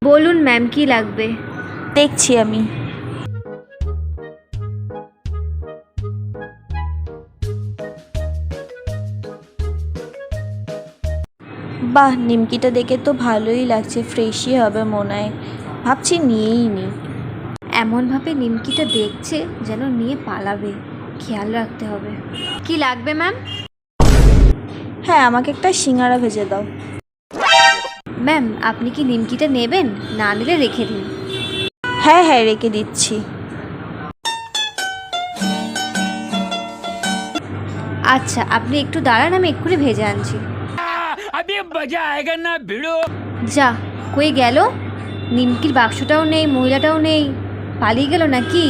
বলুন ম্যাম, কি লাগবে? দেখছি আমি। বাহ, নিমকিটা দেখে তো ভালোই লাগছে, ফ্রেশই হবে মনে হয়। ভাবছি নিয়েই নি। এমনভাবে নিমকিটা দেখছে যেন নিয়ে পালাবে, খেয়াল রাখতে হবে। কি লাগবে ম্যাম? হ্যাঁ, আমাকে একটা সিঙ্গারা ভেজে দাও। ম্যাম, আপনি কি নিমকিটা নেবেন? না নিলে রেখে দিন। হ্যাঁ হ্যাঁ, রেখে দিচ্ছি। আচ্ছা, আপনি একটু দাঁড়ান, আমি এক্ষুনি ভেজে আনছি। अभी मजा आएगा ना भिड़ो। যা, কই গেল? নিমকির বাক্সটাও নেই, মহিলাটাও নেই, পালিয়ে গেল নাকি?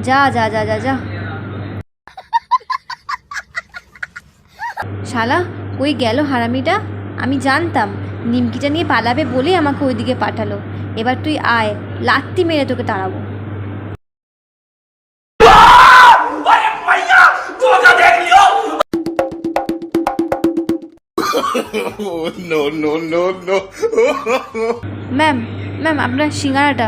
যা যা যা যা যা। শালা, কই গেল হারামিটা? আমি জানতাম নিমকিটা নিয়ে পালাবে বলেই আমাকে ওইদিকে পাঠালো। এবার তুই আয়, লাত্তি মেরে তোকে তাড়াবো। No, no, no, no. Ma'am, ma'am আপনার সিঙ্গারাটা।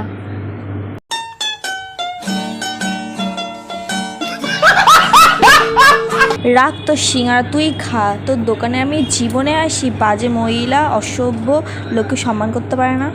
রাখ তোর সিঙ্গারা, তুই খা। তোর দোকানে আমি জীবনে আসি, বাজে মহিলা, অসভ্য, লোককে সম্মান করতে পারে না।